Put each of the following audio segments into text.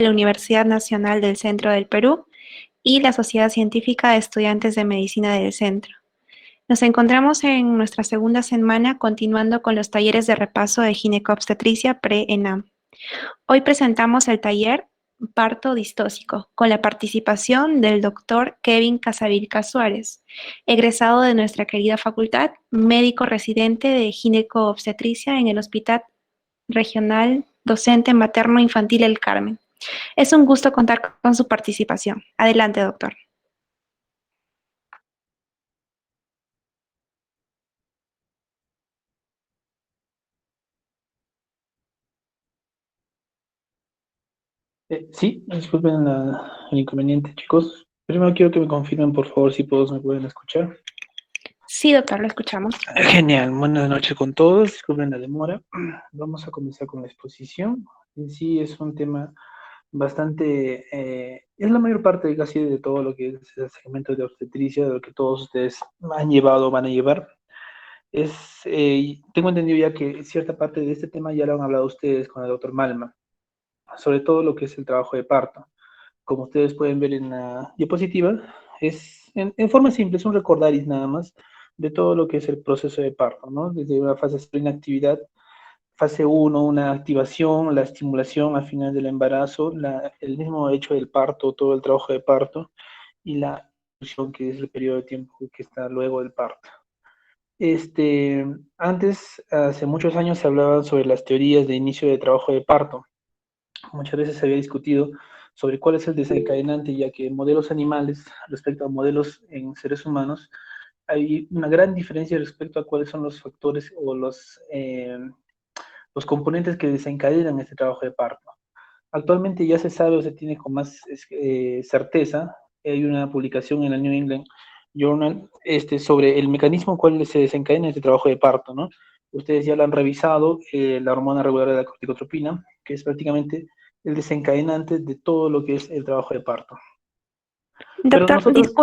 la Universidad Nacional del Centro del Perú y la Sociedad Científica de Estudiantes de Medicina del Centro. Nos encontramos en nuestra segunda semana continuando con los talleres de repaso de ginecobstetricia pre-ENAM. Hoy presentamos el taller Parto Distóxico con la participación del doctor Kevin Casavilca Suárez, egresado de nuestra querida facultad, médico residente de ginecobstetricia en el Hospital Regional Docente Materno Infantil El Carmen. Es un gusto contar con su participación. Adelante, doctor. Sí, disculpen el inconveniente, chicos. Primero quiero que me confirmen, por favor, si todos me pueden escuchar. Sí, doctor, lo escuchamos. Genial, buenas noches con todos. Disculpen la demora. Vamos a comenzar con la exposición. En sí es un tema bastante, es la mayor parte casi de todo lo que es el segmento de obstetricia, de lo que todos ustedes han llevado o van a llevar. Tengo entendido ya que cierta parte de este tema ya lo han hablado ustedes con el doctor Malma, sobre todo lo que es el trabajo de parto. Como ustedes pueden ver en la diapositiva, es en forma simple, es un recordaris nada más de todo lo que es el proceso de parto, ¿no? Desde una fase de inactividad, fase uno, una activación, la estimulación al final del embarazo, el mismo hecho del parto, todo el trabajo de parto, y la expulsión, que es el periodo de tiempo que está luego del parto. Antes, hace muchos años, se hablaban sobre las teorías de inicio de trabajo de parto. Muchas veces se había discutido sobre cuál es el desencadenante, ya que en modelos animales respecto a modelos en seres humanos hay una gran diferencia respecto a cuáles son los factores o los componentes que desencadenan este trabajo de parto. Actualmente ya se sabe o se tiene con más certeza. Hay una publicación en el New England Journal sobre el mecanismo en cual se desencadena este trabajo de parto, ¿no? Ustedes ya lo han revisado, la hormona reguladora de la corticotropina, que es prácticamente el desencadenante de todo lo que es el trabajo de parto. Pero Doctor, nosotros,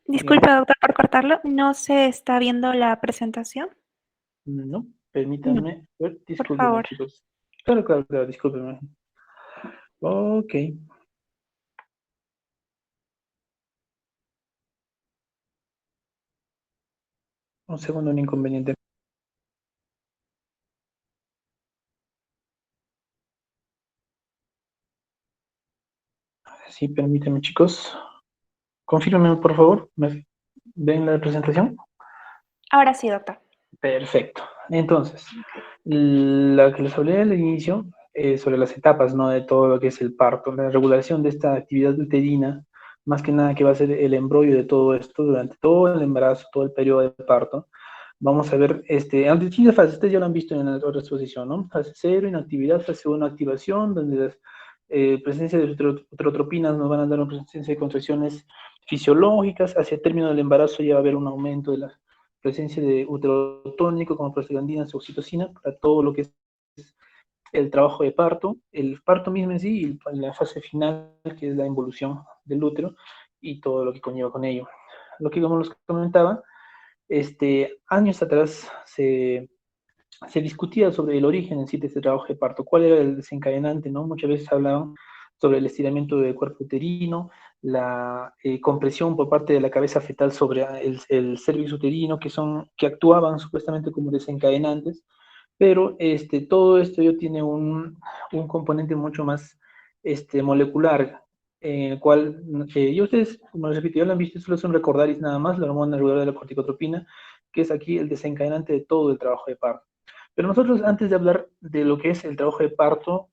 disculpe, doctor, por cortarlo. ¿No se está viendo la presentación? no, No, permítanme, por discúlpenme, favor. chicos. Claro, claro, claro, discúlpenme. Ok, un segundo, un inconveniente. Sí, permítanme, chicos. Confírmenme, por favor. ¿Me ven la presentación? Ahora sí, doctor. Perfecto. Entonces, la que les hablé al inicio, sobre las etapas, ¿no? De todo lo que es el parto, la regulación de esta actividad uterina, más que nada que va a ser el embrollo de todo esto durante todo el embarazo, todo el periodo de parto. Vamos a ver, en distintas fases, ustedes ya lo han visto en la otra exposición, ¿no? Fase 0, inactividad, fase 1, activación, donde las presencia de uterotropinas nos van a dar una presencia de contracciones fisiológicas. Hacia el término del embarazo ya va a haber un aumento de la presencia de uterotónico como prostaglandinas, oxitocina, para todo lo que es el trabajo de parto, el parto mismo en sí, y la fase final, que es la involución del útero, y todo lo que conlleva con ello. Lo que, como les comentaba, años atrás se discutía sobre el origen en sí de este trabajo de parto, cuál era el desencadenante, ¿no? Muchas veces hablaban sobre el estiramiento del cuerpo uterino, la compresión por parte de la cabeza fetal sobre el cervix uterino, que actuaban supuestamente como desencadenantes, pero todo esto ya tiene un componente mucho más molecular, en el cual, y ustedes, como les repito, ya lo han visto, solo son recordaris nada más, la hormona reguladora de la corticotropina, que es aquí el desencadenante de todo el trabajo de parto. Pero nosotros, antes de hablar de lo que es el trabajo de parto,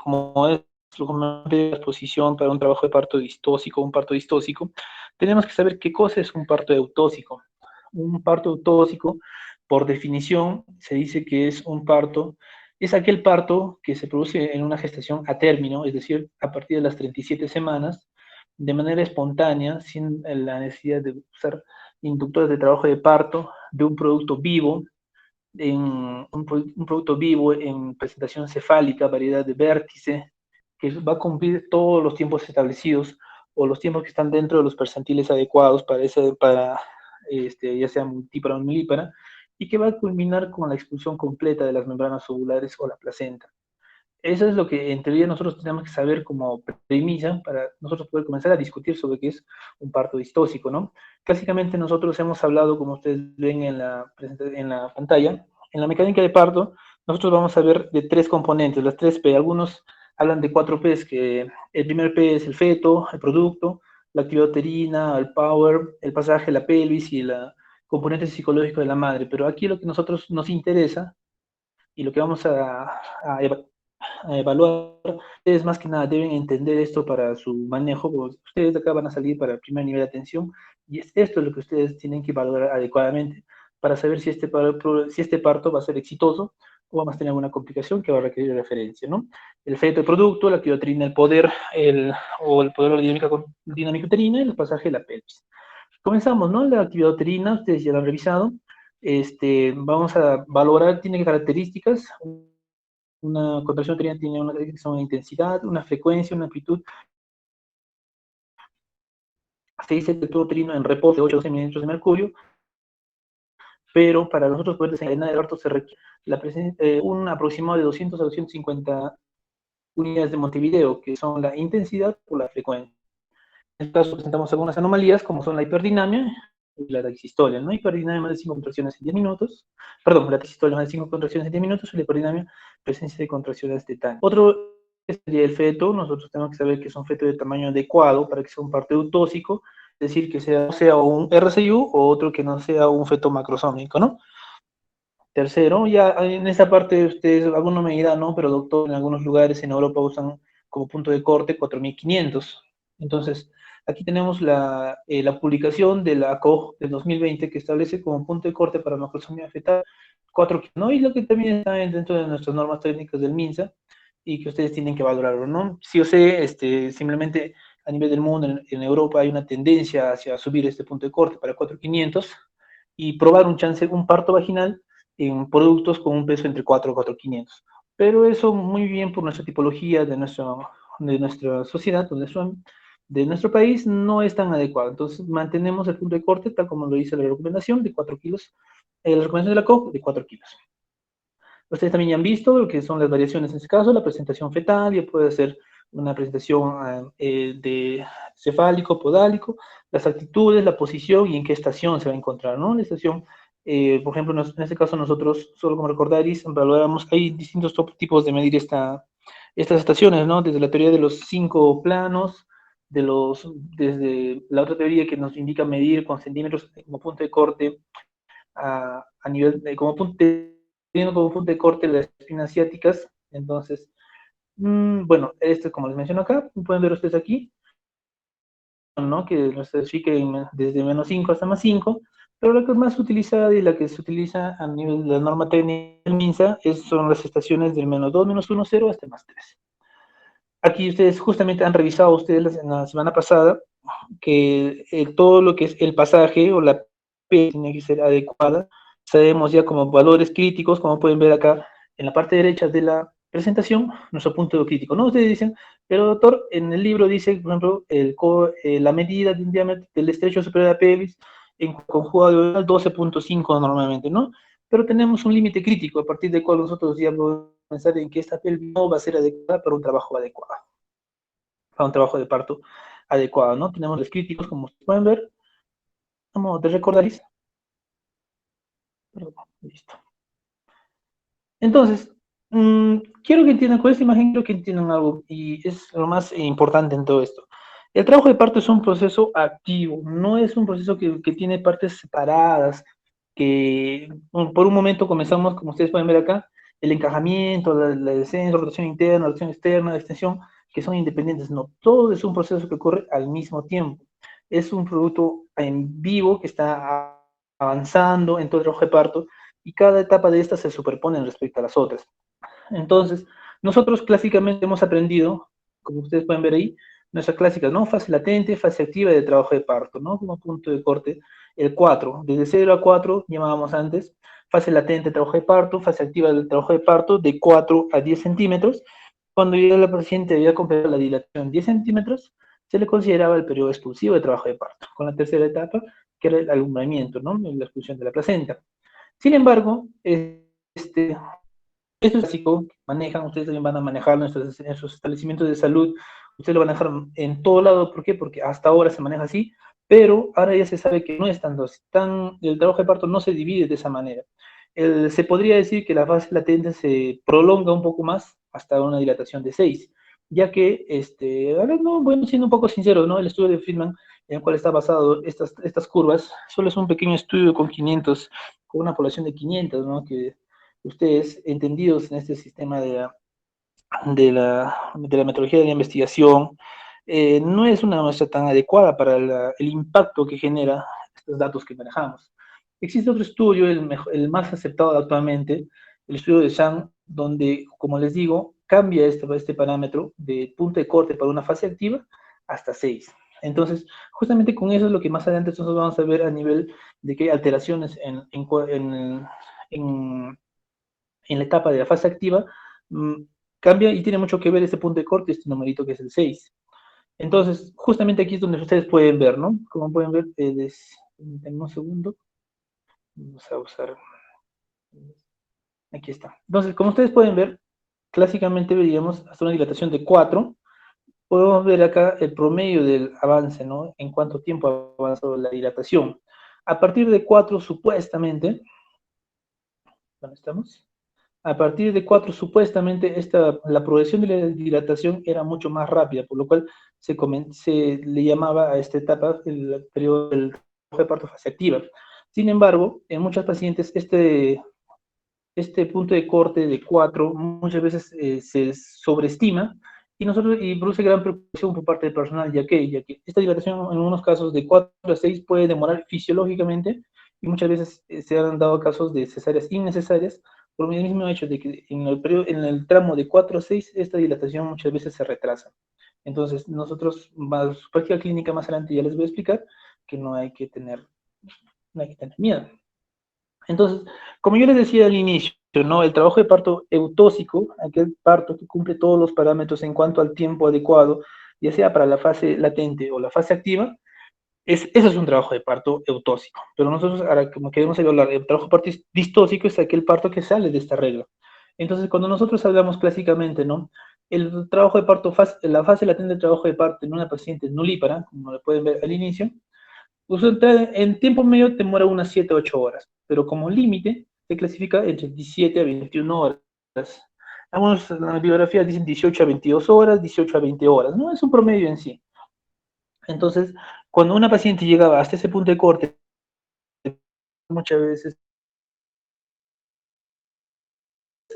como es la exposición para un trabajo de parto distóxico, un parto distóxico, tenemos que saber qué cosa es un parto eutóxico. Un parto eutóxico, por definición, se dice que es aquel parto que se produce en una gestación a término, es decir, a partir de las 37 semanas, de manera espontánea, sin la necesidad de usar inductores de trabajo de parto, de un producto vivo, un producto vivo en presentación cefálica, variedad de vértice, que va a cumplir todos los tiempos establecidos o los tiempos que están dentro de los percentiles adecuados ya sea multípara o unilípara, y que va a culminar con la expulsión completa de las membranas ovulares o la placenta. Eso es lo que en teoría nosotros tenemos que saber como premisa para nosotros poder comenzar a discutir sobre qué es un parto distóxico, ¿no? Clásicamente nosotros hemos hablado, como ustedes ven en la pantalla, en la mecánica de parto, nosotros vamos a ver de tres componentes, las tres P. Algunos hablan de cuatro Ps, que el primer P es el feto, el producto, la actividad uterina, el power, el pasaje, la pelvis y el componente psicológico de la madre. Pero aquí lo que a nosotros nos interesa y lo que vamos a evaluar, ustedes más que nada deben entender esto para su manejo, porque ustedes acá van a salir para el primer nivel de atención, y esto es lo que ustedes tienen que valorar adecuadamente para saber si este parto va a ser exitoso o vamos a tener alguna complicación que va a requerir referencia, ¿no? El feto de producto, la actividad uterina, el poder, o el poder de la dinámica uterina y el pasaje de la pelvis. Comenzamos, ¿no? La actividad uterina, ustedes ya la han revisado. Vamos a valorar, tiene características. Una contracción uterina tiene una intensidad, una frecuencia, una amplitud. Se dice que el tubo uterino en reposo de 8 a 12 milímetros de mercurio, pero para nosotros poder desencadenar el parto se requiere un aproximado de 200 a 250 unidades de Montevideo, que son la intensidad o la frecuencia. En este caso presentamos algunas anomalías, como son la hiperdinamia y la taxistolia, ¿no? Hiperdinamia más de 5 contracciones en 10 minutos, perdón, la taxistolia más de 5 contracciones en 10 minutos, y la hiperdinamia, presencia de contracciones de TAN. Otro sería el feto. Nosotros tenemos que saber que es un feto de tamaño adecuado para que sea un parto eutóxico, es decir, que sea un RCU o otro que no sea un feto macrosómico, ¿no? Tercero, ya en esta parte ustedes, alguno me dirá, no, pero doctor, en algunos lugares en Europa usan como punto de corte 4500. Entonces, aquí tenemos la publicación de la ACOG del 2020 que establece como punto de corte para macrosomía fetal 4 kilos, ¿no? Y lo que también está dentro de nuestras normas técnicas del MINSA y que ustedes tienen que valorarlo, ¿no? Sí o sé, simplemente a nivel del mundo, en Europa hay una tendencia hacia subir este punto de corte para 4500 y probar un parto vaginal en productos con un peso entre 4 y 4.500. Pero eso muy bien por nuestra tipología de nuestra sociedad, de nuestro país, no es tan adecuado. Entonces mantenemos el punto de corte tal como lo dice la recomendación de 4 kilos, la recomendación de la COP de 4 kilos. Ustedes también ya han visto lo que son las variaciones en este caso, la presentación fetal, ya puede ser una presentación de cefálico, podálico, las actitudes, la posición y en qué estación se va a encontrar, ¿no? La estación, por ejemplo, en este caso nosotros, solo como recordaréis, valoramos, hay distintos tipos de medir estas estaciones, ¿no? Desde la teoría de los 5 planos, desde la otra teoría que nos indica medir con centímetros como punto de corte a nivel de, teniendo como punto de corte las espinas ciáticas. Entonces, bueno, como les menciono acá, pueden ver ustedes aquí, ¿no? Que nos especifica desde -5 hasta +5, pero la que es más utilizada y la que se utiliza a nivel de la norma técnica del MINSA son las estaciones del -2, -1, 0 hasta +3. Aquí ustedes justamente han revisado ustedes en la semana pasada que todo lo que es el pasaje o la P tiene que ser adecuada. Sabemos ya como valores críticos, como pueden ver acá en la parte derecha de la presentación, nuestro punto crítico, ¿no? Ustedes dicen, pero doctor, en el libro dice, por ejemplo, la medida de un diámetro del estrecho superior de la pelvis en conjugado de 12.5 normalmente, ¿no? Pero tenemos un límite crítico a partir del cual nosotros ya podemos pensar en que esta pelvis no va a ser adecuada para un trabajo adecuado, para un trabajo de parto adecuado, ¿no? Tenemos los críticos, como ustedes pueden ver, como de recordar. Listo. Entonces, quiero que entiendan, con esta imagen quiero que entiendan algo, y es lo más importante en todo esto. El trabajo de parto es un proceso activo, no es un proceso que tiene partes separadas, que por un momento comenzamos, como ustedes pueden ver acá, el encajamiento, la descenso, rotación interna, rotación externa, la extensión, que son independientes. No, todo es un proceso que ocurre al mismo tiempo. Es un producto en vivo que está avanzando en todo el trabajo de parto, y cada etapa de estas se superponen respecto a las otras. Entonces, nosotros clásicamente hemos aprendido, como ustedes pueden ver ahí, nuestras clásicas, ¿no? Fase latente, fase activa de trabajo de parto, ¿no? Como punto de corte, el 4, desde 0 a 4, llamábamos antes, fase latente de trabajo de parto, fase activa del trabajo de parto, de 4 a 10 centímetros. Cuando ya la paciente había completado la dilatación 10 centímetros, se le consideraba el periodo expulsivo de trabajo de parto, con la tercera etapa, que era el alumbramiento, ¿no? La expulsión de la placenta. Sin embargo, esto es básico, manejan, ustedes también van a manejar en sus establecimientos de salud, ustedes lo van a dejar en todo lado, ¿por qué? Porque hasta ahora se maneja así, pero ahora ya se sabe que no es tanto así, el trabajo de parto no se divide de esa manera. Se podría decir que la fase latente se prolonga un poco más hasta una dilatación de 6, ya que, ahora no, bueno, siendo un poco sincero, ¿no? El estudio de Friedman, en el cual está basado estas curvas, solo es un pequeño estudio con 500, con una población de 500, ¿no? Que ustedes, entendidos en este sistema de la metodología de la investigación, no es una muestra tan adecuada para el impacto que genera estos datos que manejamos. Existe otro estudio, el más aceptado actualmente, el estudio de Shang, donde, como les digo, cambia este parámetro de punto de corte para una fase activa hasta 6. Entonces, justamente con eso es lo que más adelante nosotros vamos a ver a nivel de que hay alteraciones en la etapa de la fase activa, cambia y tiene mucho que ver este punto de corte, este numerito que es el 6. Entonces, justamente aquí es donde ustedes pueden ver, ¿no? Como pueden ver, en un segundo, vamos a usar, aquí está. Entonces, como ustedes pueden ver, clásicamente veríamos hasta una dilatación de 4, podemos ver acá el promedio del avance, ¿no? En cuánto tiempo ha avanzado la dilatación. A partir de 4, supuestamente, ¿dónde estamos? A partir de 4, supuestamente, la progresión de la dilatación era mucho más rápida, por lo cual se le llamaba a esta etapa el periodo del trabajo de parto fase activa. Sin embargo, en muchos pacientes este punto de corte de 4 muchas veces se sobreestima y produce gran preocupación por parte del personal, ya que esta dilatación en algunos casos de 4 a 6 puede demorar fisiológicamente y muchas veces se han dado casos de cesáreas innecesarias por el mismo hecho de que en el tramo de 4 a 6 esta dilatación muchas veces se retrasa. Entonces, nosotros, su práctica clínica más adelante ya les voy a explicar que no hay que tener miedo. Entonces, como yo les decía al inicio, ¿no? El trabajo de parto eutóxico, aquel parto que cumple todos los parámetros en cuanto al tiempo adecuado, ya sea para la fase latente o la fase activa, eso es un trabajo de parto eutóxico. Pero nosotros, ahora como queremos hablar, el trabajo de parto distóxico es aquel parto que sale de esta regla. Entonces, cuando nosotros hablamos clásicamente, ¿no? El trabajo de parto, la fase latente del trabajo de parto en una paciente nulípara, como lo pueden ver al inicio, pues en tiempo medio demora unas 7 o 8 horas, pero como límite se clasifica entre 17 a 21 horas. Algunos en la bibliografía dicen 18 a 22 horas, 18 a 20 horas, ¿no? Es un promedio en sí. Entonces, cuando una paciente llegaba hasta ese punto de corte, muchas veces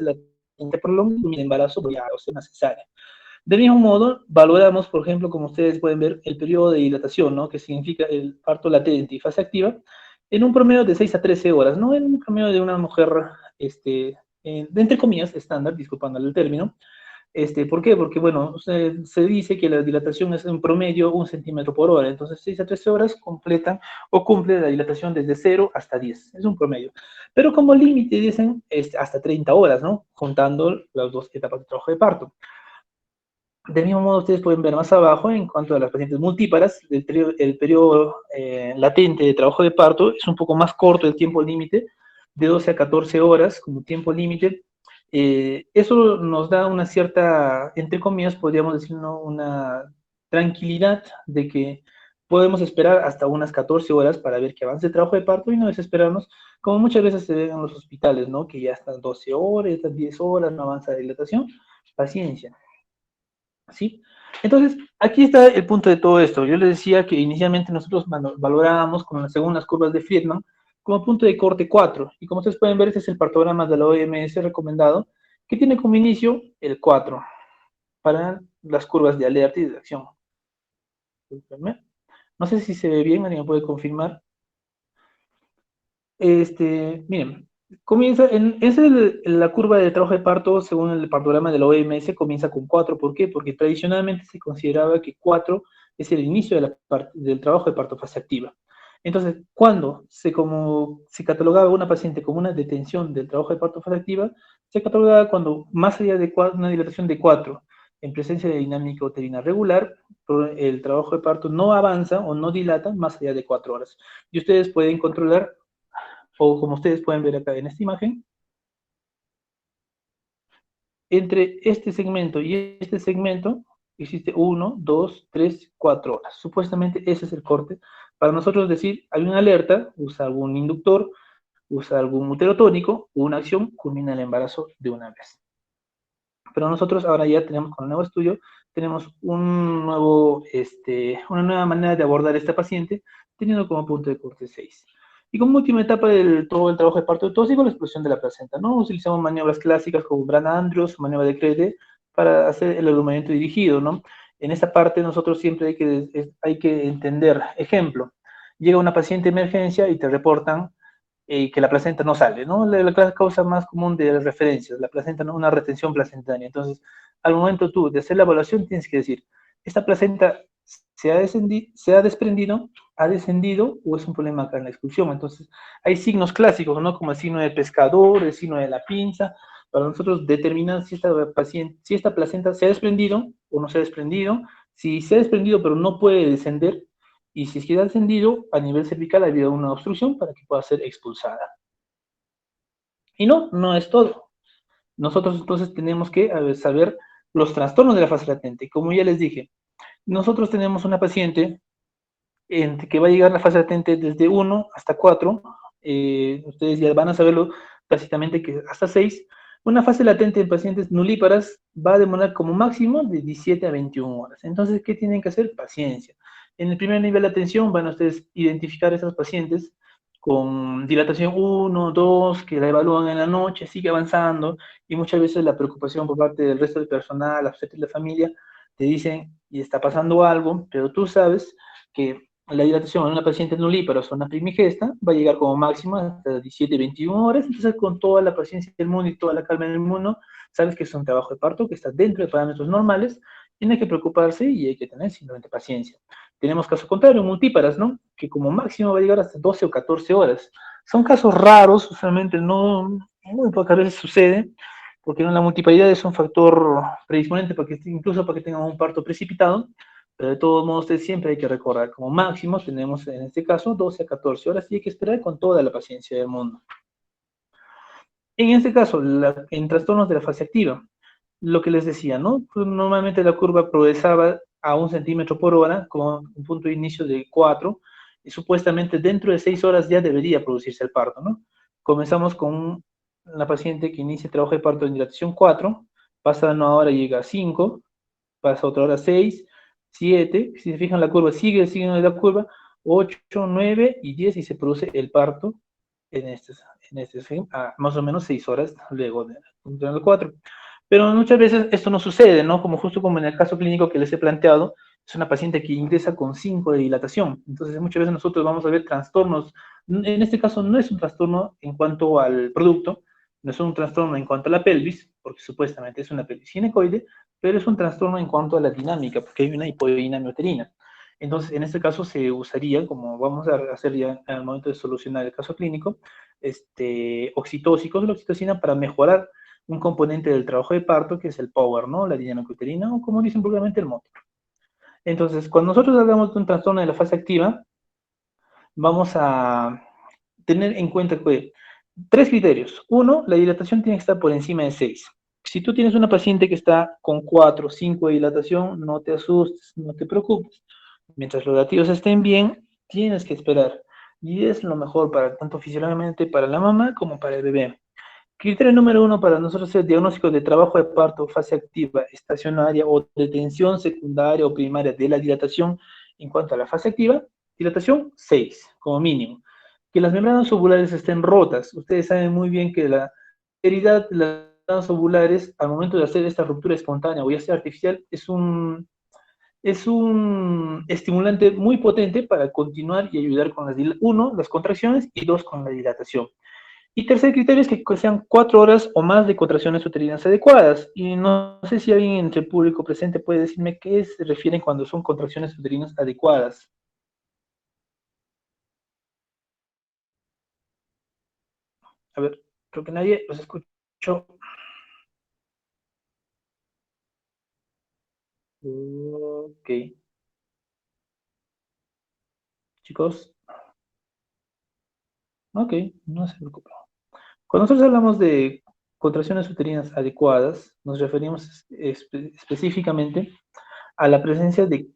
la prolonga el embarazo o sea, una cesárea. Del mismo modo, valoramos, por ejemplo, como ustedes pueden ver, el periodo de dilatación, ¿no? Que significa el parto latente y fase activa, en un promedio de 6 a 13 horas, ¿no? En un promedio de una mujer, entre comillas, estándar, disculpándole el término. ¿Por qué? Porque, bueno, se dice que la dilatación es en promedio 1 centímetro por hora, entonces 6 a 13 horas completan o cumple la dilatación desde 0 hasta 10, es un promedio. Pero como límite dicen hasta 30 horas, ¿no? Juntando las dos etapas de trabajo de parto. Del mismo modo, ustedes pueden ver más abajo, en cuanto a las pacientes multíparas, el periodo latente de trabajo de parto es un poco más corto el tiempo límite, de 12 a 14 horas como tiempo límite. Eso nos da una cierta, entre comillas, podríamos decir, ¿no? Una tranquilidad de que podemos esperar hasta unas 14 horas para ver que avance el trabajo de parto y no desesperarnos, como muchas veces se ve en los hospitales, ¿no? Que ya están 12 horas, ya están 10 horas, no avanza la dilatación. Paciencia. ¿Sí? Entonces, aquí está el punto de todo esto. Yo les decía que inicialmente nosotros valorábamos, según las curvas de Friedman, como punto de corte 4. Y como ustedes pueden ver, este es el partograma de la OMS recomendado, que tiene como inicio el 4 para las curvas de alerta y de acción. No sé si se ve bien, alguien me puede confirmar. Miren, la curva de trabajo de parto, según el partograma de la OMS, comienza con 4. ¿Por qué? Porque tradicionalmente se consideraba que 4 es el inicio del trabajo de parto fase activa. Entonces, cuando se catalogaba a una paciente como una detención del trabajo de parto fase activa, se catalogaba cuando más allá de una dilatación de 4, en presencia de dinámica uterina regular, el trabajo de parto no avanza o no dilata más allá de 4 horas. Y ustedes pueden controlar, o como ustedes pueden ver acá en esta imagen, entre este segmento y este segmento existe 1, 2, 3, 4 horas. Supuestamente ese es el corte. Para nosotros decir, hay una alerta, usa algún inductor, usa algún útero tónico, una acción, culmina el embarazo de una vez. Pero nosotros ahora ya tenemos, con el nuevo estudio, tenemos una nueva manera de abordar a esta paciente, teniendo como punto de corte 6. Y como última etapa del todo el trabajo de parto tóxico, la explosión de la placenta, ¿no? Utilizamos maniobras clásicas como Brana Andrews, maniobra de Crede, para hacer el agrumamiento dirigido, ¿no? En esta parte nosotros siempre hay que entender, ejemplo, llega una paciente de emergencia y te reportan que la placenta no sale, ¿no? La causa más común de referencias, la placenta, ¿no? Una retención placentaria. Entonces, al momento tú de hacer la evaluación, tienes que decir, ¿esta placenta se ha desprendido, ha descendido o es un problema acá en la expulsión? Entonces, hay signos clásicos, ¿no? Como el signo del pescador, el signo de la pinza, para nosotros determinar si esta placenta se ha desprendido o no se ha desprendido. Si se ha desprendido pero no puede descender, y si es que ha ascendido a nivel cervical ha habido una obstrucción para que pueda ser expulsada. Y no, no es todo. Nosotros entonces tenemos que saber los trastornos de la fase latente. Como ya les dije, nosotros tenemos una paciente que va a llegar a la fase latente desde 1 hasta 4. Ustedes ya van a saberlo tácitamente que hasta 6. Una fase latente en pacientes nulíparas va a demorar como máximo de 17 a 21 horas. Entonces, ¿qué tienen que hacer? Paciencia. En el primer nivel de atención van a ustedes identificar a esos pacientes con dilatación 1, 2, que la evalúan en la noche, sigue avanzando, y muchas veces la preocupación por parte del resto del personal, de la familia, te dicen, y está pasando algo, pero tú sabes que la dilatación en una paciente nulípara o una primigesta va a llegar como máximo hasta 17, 21 horas, entonces con toda la paciencia del mundo y toda la calma del mundo, sabes que es un trabajo de parto que está dentro de parámetros normales, y no hay que preocuparse y hay que tener simplemente paciencia. Tenemos caso contrario, multíparas, ¿no? Que como máximo va a llegar hasta 12 o 14 horas. Son casos raros, usualmente muy pocas veces sucede, porque la multiparidad es un factor predisponente para que, incluso para que tengan un parto precipitado, pero de todos modos siempre hay que recordar, como máximo tenemos en este caso 12 a 14 horas y hay que esperar con toda la paciencia del mundo. En este caso, en trastornos de la fase activa, lo que les decía, ¿no? Pues normalmente la curva progresaba a 1 cm/h, con un punto de inicio de 4, y supuestamente dentro de 6 horas ya debería producirse el parto, ¿no? Comenzamos con la paciente que inicia el trabajo de parto en dilatación 4, pasa una hora y llega a 5, pasa otra hora 6, 7, si se fijan la curva sigue el signo de la curva, 8, 9 y 10 y se produce el parto en más o menos 6 horas luego de el 4. Pero muchas veces esto no sucede, ¿no? Como justo como en el caso clínico que les he planteado, es una paciente que ingresa con 5 de dilatación. Entonces muchas veces nosotros vamos a ver trastornos, en este caso no es un trastorno en cuanto al producto, no es un trastorno en cuanto a la pelvis, porque supuestamente es una pelvis ginecoide, pero es un trastorno en cuanto a la dinámica, porque hay una hipodinamia uterina. Entonces, en este caso se usaría, como vamos a hacer ya al momento de solucionar el caso clínico, oxitóxicos de la oxitocina para mejorar un componente del trabajo de parto, que es el power, ¿no? La dinámica uterina, o como dicen vulgarmente, el motor. Entonces, cuando nosotros hablamos de un trastorno de la fase activa, vamos a tener en cuenta que 3 criterios. Uno, la dilatación tiene que estar por encima de 6. Si tú tienes una paciente que está con 4 o 5 de dilatación, no te asustes, no te preocupes. Mientras los latidos estén bien, tienes que esperar. Y es lo mejor para tanto fisiológicamente para la mamá como para el bebé. Criterio número 1 para nosotros es el diagnóstico de trabajo de parto, fase activa, estacionaria o de tensión secundaria o primaria de la dilatación. En cuanto a la fase activa, dilatación 6 como mínimo. Que las membranas ovulares estén rotas. Ustedes saben muy bien que la herida de las membranas ovulares al momento de hacer esta ruptura espontánea o ya sea artificial es un estimulante muy potente para continuar y ayudar con las contracciones, y 2, con la dilatación. Y tercer criterio es que sean 4 horas o más de contracciones uterinas adecuadas. Y no sé si alguien entre el público presente puede decirme qué se refieren cuando son contracciones uterinas adecuadas. A ver, creo que nadie los escuchó. Ok, chicos. Ok, no se preocupen. Cuando nosotros hablamos de contracciones uterinas adecuadas, nos referimos específicamente a la presencia de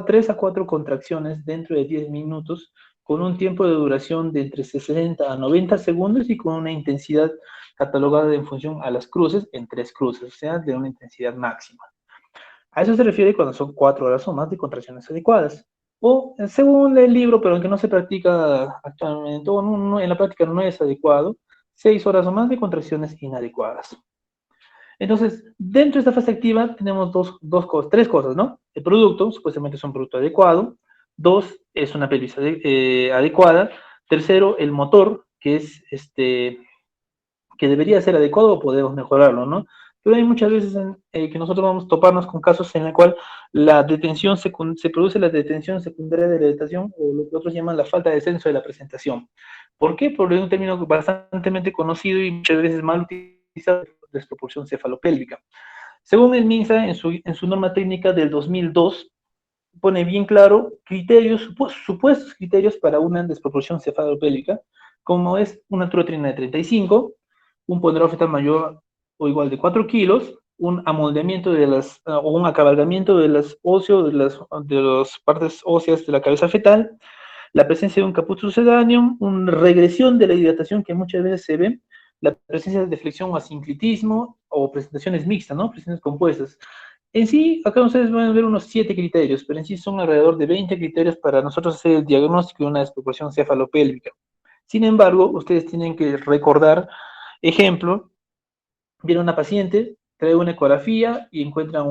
3 a 4 contracciones dentro de 10 minutos, con un tiempo de duración de entre 60 a 90 segundos y con una intensidad catalogada en función a las cruces, en 3 cruces, o sea, de una intensidad máxima. A eso se refiere cuando son 4 horas o más de contracciones adecuadas. O, según el libro, pero aunque no se practica actualmente, o en la práctica no es adecuado, 6 horas o más de contracciones inadecuadas. Entonces, dentro de esta fase activa tenemos tres cosas, ¿no? El producto, supuestamente es un producto adecuado. 2, es una pelvis adecuada. Tercero, el motor, que es que debería ser adecuado o podemos mejorarlo, ¿no? Pero hay muchas veces que nosotros vamos a toparnos con casos en el cual la detención se produce la detención secundaria de la dilatación, o lo que otros llaman la falta de descenso de la presentación. ¿Por qué? Porque es un término bastante conocido y muchas veces mal utilizado, desproporción cefalopélvica. Según el MINSA, en su norma técnica del 2002, pone bien claro supuestos criterios para una desproporción cefalopélvica, como es una altura uterina de 35, un ponderado fetal mayor o igual de 4 kilos, un amoldeamiento o un acabalgamiento de las partes óseas de la cabeza fetal, la presencia de un caput sucedáneo, una regresión de la hidratación que muchas veces se ve, la presencia de flexión o asinclitismo, o presentaciones mixtas, ¿no? Presentaciones compuestas. En sí, acá ustedes van a ver unos 7 criterios, pero en sí son alrededor de 20 criterios para nosotros hacer el diagnóstico de una desproporción cefalopélvica. Sin embargo, ustedes tienen que recordar, ejemplo, viene una paciente, trae una ecografía y encuentran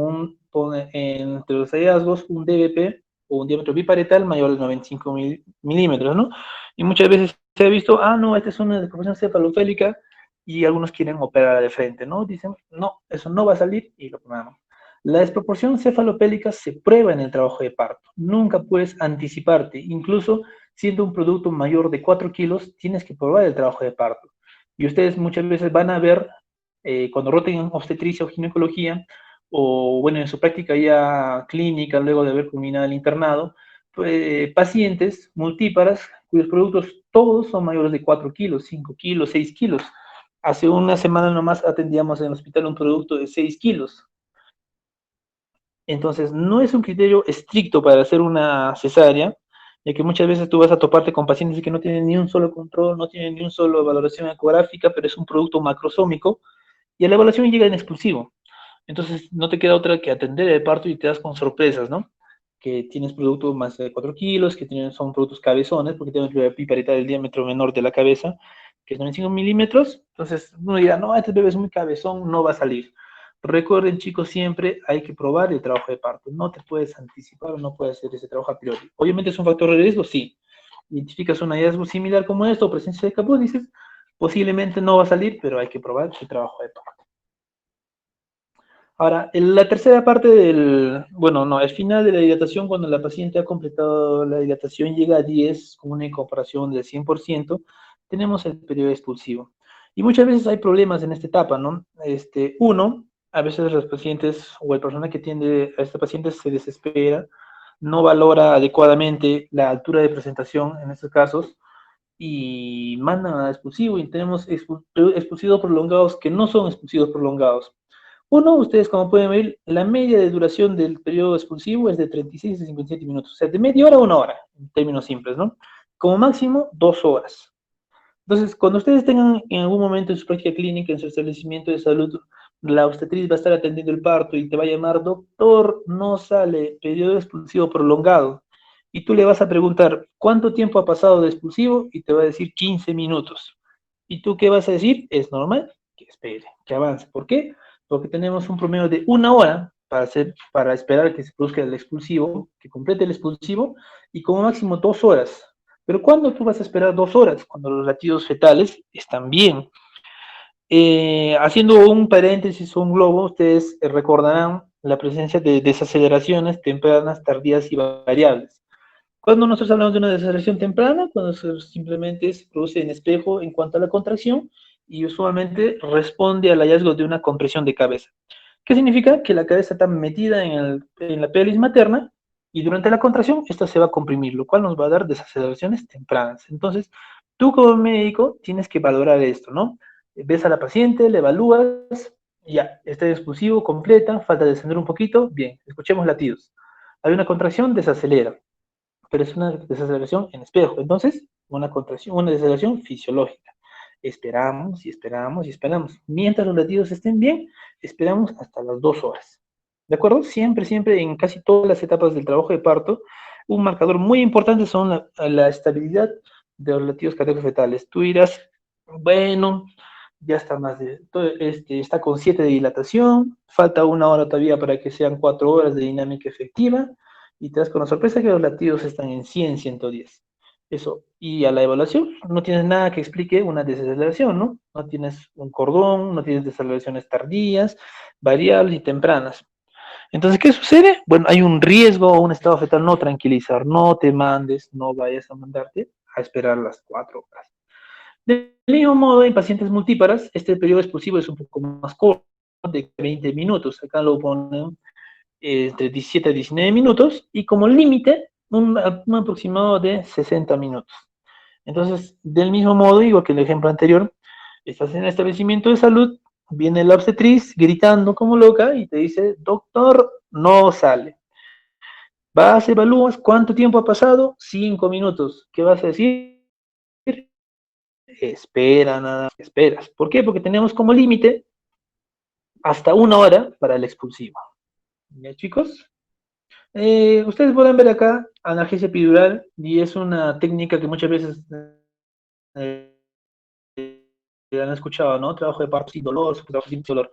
pone entre los hallazgos un DBP o un diámetro biparetal mayor de 95 milímetros, ¿no? Y muchas veces se ha visto, no, esta es una desproporción cefalopélvica, y algunos quieren operar de frente, ¿no? Dicen, no, eso no va a salir, y lo ponemos. La desproporción cefalopélvica se prueba en el trabajo de parto. Nunca puedes anticiparte. Incluso siendo un producto mayor de 4 kilos, tienes que probar el trabajo de parto. Y ustedes muchas veces van a ver, cuando roten en obstetricia o ginecología, o bueno, en su práctica ya clínica, luego de haber culminado el internado, pacientes multíparas cuyos productos todos son mayores de 4 kilos, 5 kilos, 6 kilos. Hace una semana nomás atendíamos en el hospital un producto de 6 kilos. Entonces, no es un criterio estricto para hacer una cesárea, ya que muchas veces tú vas a toparte con pacientes que no tienen ni un solo control, no tienen ni un solo valoración ecográfica, pero es un producto macrosómico, y a la evaluación llega en exclusivo. Entonces, no te queda otra que atender el parto y te das con sorpresas, ¿no? Que tienes productos más de 4 kilos, que son productos cabezones, porque tienen una piparita del diámetro menor de la cabeza, que es 95 milímetros. Entonces, uno dirá, no, este bebé es muy cabezón, no va a salir. Recuerden, chicos, siempre hay que probar el trabajo de parto. No te puedes anticipar o no puedes hacer ese trabajo a priori. Obviamente es un factor de riesgo, sí. Identificas un hallazgo similar como esto, o presencia de caput, dices, posiblemente no va a salir, pero hay que probar el trabajo de parto. Ahora, la tercera parte el final de la dilatación, cuando la paciente ha completado la dilatación, llega a 10 con una incorporación del 100%, tenemos el periodo expulsivo. Y muchas veces hay problemas en esta etapa, ¿no? A veces los pacientes o el personal que atiende a esta paciente se desespera, no valora adecuadamente la altura de presentación en estos casos, y mandan a expulsivo, y tenemos expulsivos prolongados que no son expulsivos prolongados. Ustedes como pueden ver, la media de duración del periodo expulsivo es de 36 a 57 minutos, o sea, de media hora a 1 hora, en términos simples, ¿no? Como máximo, 2 horas. Entonces, cuando ustedes tengan en algún momento en su práctica clínica, en su establecimiento de salud, la obstetriz va a estar atendiendo el parto y te va a llamar, doctor, no sale, periodo expulsivo prolongado. Y tú le vas a preguntar, ¿cuánto tiempo ha pasado de expulsivo? Y te va a decir 15 minutos. ¿Y tú qué vas a decir? Es normal que espere, que avance. ¿Por qué? Porque tenemos un promedio de 1 hora para esperar que se produzca el expulsivo, que complete el expulsivo, y como máximo 2 horas. Pero ¿cuándo tú vas a esperar 2 horas? Cuando los latidos fetales están bien. Haciendo un paréntesis o un globo, ustedes recordarán la presencia de desaceleraciones tempranas, tardías y variables. Cuando nosotros hablamos de una desaceleración temprana, cuando simplemente se produce en espejo en cuanto a la contracción, y usualmente responde al hallazgo de una compresión de cabeza. ¿Qué significa? Que la cabeza está metida en la pelvis materna, y durante la contracción esta se va a comprimir, lo cual nos va a dar desaceleraciones tempranas. Entonces, tú como médico tienes que valorar esto, ¿no? ves a la paciente, le evalúas, ya, está expulsivo, completa, falta descender un poquito, bien, escuchemos latidos. Hay una contracción, desacelera, pero es una desaceleración en espejo, entonces, una contracción, una desaceleración fisiológica. Esperamos y esperamos y esperamos. Mientras los latidos estén bien, esperamos hasta las 2 horas. ¿De acuerdo? Siempre, siempre, en casi todas las etapas del trabajo de parto, un marcador muy importante son la estabilidad de los latidos cardíacos fetales. Tú dirás, bueno, ya está más de, está con 7 de dilatación, falta 1 hora todavía para que sean 4 horas de dinámica efectiva, y te das con la sorpresa que los latidos están en 100, 110. Eso, y a la evaluación no tienes nada que explique una desaceleración, ¿no? No tienes un cordón, no tienes desaceleraciones tardías, variables y tempranas. Entonces, ¿qué sucede? Bueno, hay un riesgo o un estado fetal no tranquilizar, no te mandes, no vayas a mandarte a esperar las 4 horas. Del mismo modo, en pacientes multíparas, este periodo expulsivo es un poco más corto, de 20 minutos. Acá lo ponen entre 17 a 19 minutos y como límite un aproximado de 60 minutos. Entonces, del mismo modo, igual que el ejemplo anterior, estás en el establecimiento de salud, viene la obstetriz gritando como loca y te dice, doctor, no sale. Vas, evalúas, ¿cuánto tiempo ha pasado? 5 minutos. ¿Qué vas a decir? Espera, nada, esperas. ¿Por qué? Porque tenemos como límite hasta 1 hora para el expulsivo. ¿Ya, chicos? Ustedes pueden ver acá analgesia epidural y es una técnica que muchas veces eh, han escuchado, ¿no? Trabajo de parto sin dolor, trabajo sin dolor.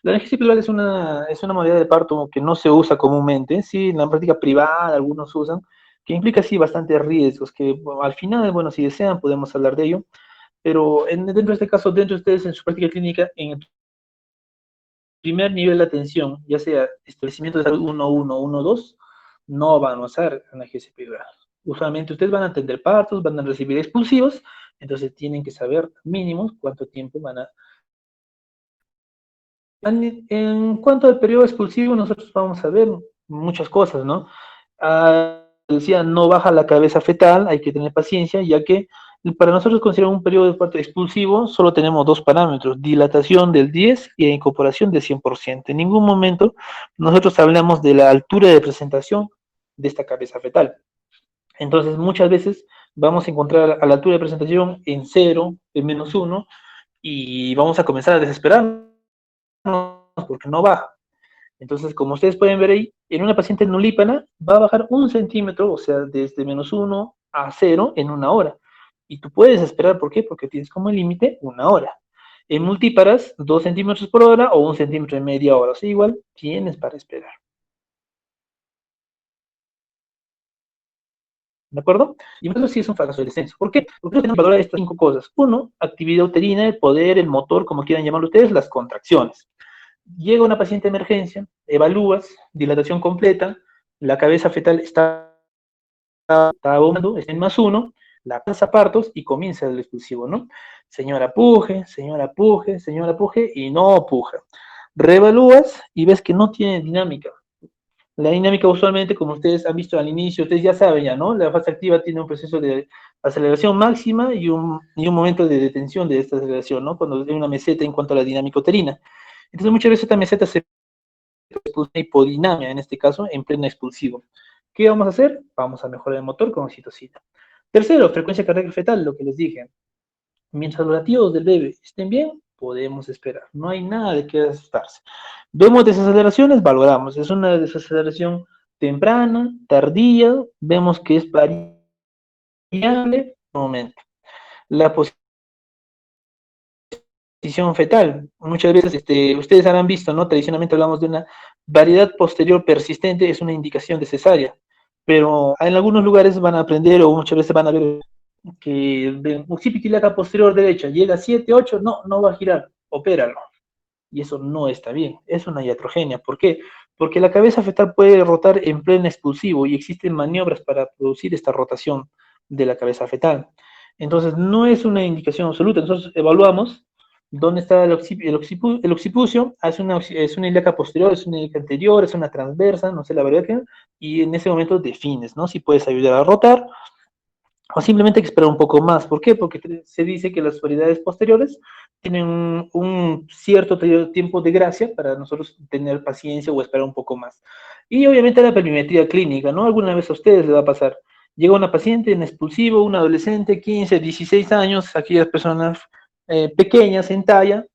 La analgesia epidural es una modalidad de parto que no se usa comúnmente, sí, en la práctica privada algunos usan, que implica sí bastantes riesgos, que bueno, al final, bueno, si desean podemos hablar de ello, pero dentro de este caso, dentro de ustedes en su práctica clínica, en el primer nivel de atención, ya sea establecimiento de salud 1.1 o 1.2, no van a usar analgesia epidural. Usualmente ustedes van a atender partos, van a recibir expulsivos, entonces tienen que saber mínimos cuánto tiempo van a... En cuanto al periodo expulsivo, nosotros vamos a ver muchas cosas, ¿no? Decía, no baja la cabeza fetal, hay que tener paciencia, ya que para nosotros considerar un periodo de parto expulsivo solo tenemos dos parámetros, dilatación del 10 y incorporación del 100%. En ningún momento nosotros hablamos de la altura de presentación de esta cabeza fetal. Entonces muchas veces vamos a encontrar a la altura de presentación en 0, en -1, y vamos a comenzar a desesperarnos porque no baja. Entonces, como ustedes pueden ver ahí, en una paciente nulípana va a bajar 1 centímetro, o sea, desde -1 a 0 en 1 hora. Y tú puedes esperar, ¿por qué? Porque tienes como límite 1 hora. En multíparas, 2 centímetros por hora o 1 centímetro en media hora. O sea, igual tienes para esperar. ¿De acuerdo? Y eso sí es un fracaso de descenso. ¿Por qué? Porque tenemos que valorar estas 5 cosas. Uno, actividad uterina, el poder, el motor, como quieran llamarlo ustedes, las contracciones. Llega una paciente de emergencia, evalúas, dilatación completa, la cabeza fetal está abonando, está en +1, la pasa partos y comienza el expulsivo, ¿no? Señora puje, señora puje, señora puje y no puja. Reevalúas y ves que no tiene dinámica. La dinámica usualmente, como ustedes han visto al inicio, ustedes ya saben ya, ¿no? La fase activa tiene un proceso de aceleración máxima y un momento de detención de esta aceleración, ¿no? Cuando hay una meseta en cuanto a la dinámica uterina. Entonces muchas veces esta meseta se hipodinamia, en este caso, en pleno expulsivo. ¿Qué vamos a hacer? Vamos a mejorar el motor con oxitocina. Tercero, frecuencia cardíaca fetal, lo que les dije. Mientras los latidos del bebé estén bien, podemos esperar. No hay nada de qué asustarse. Vemos desaceleraciones, valoramos. Es una desaceleración temprana, tardía, vemos que es variable en un momento. La posición fetal. Muchas veces ustedes habrán visto, ¿no? Tradicionalmente hablamos de una variedad posterior persistente, es una indicación de cesárea. Pero en algunos lugares van a aprender o muchas veces van a ver que el occipito posterior derecha llega a 7, 8, no va a girar, opéralo. Y eso no está bien, es una iatrogenia. ¿Por qué? Porque la cabeza fetal puede rotar en pleno expulsivo y existen maniobras para producir esta rotación de la cabeza fetal. Entonces, no es una indicación absoluta. Nosotros evaluamos dónde está el occipucio, es una ilíaca posterior, es una ilíaca anterior, es una transversa, no sé la verdad, y en ese momento defines, ¿no? Si puedes ayudar a rotar, o simplemente hay que esperar un poco más. ¿Por qué? Porque se dice que las variedades posteriores tienen un cierto tiempo de gracia para nosotros tener paciencia o esperar un poco más. Y obviamente la perimetría clínica, ¿no? Alguna vez a ustedes les va a pasar. Llega una paciente en expulsivo, un adolescente, 15, 16 años, aquellas personas pequeñas en talla,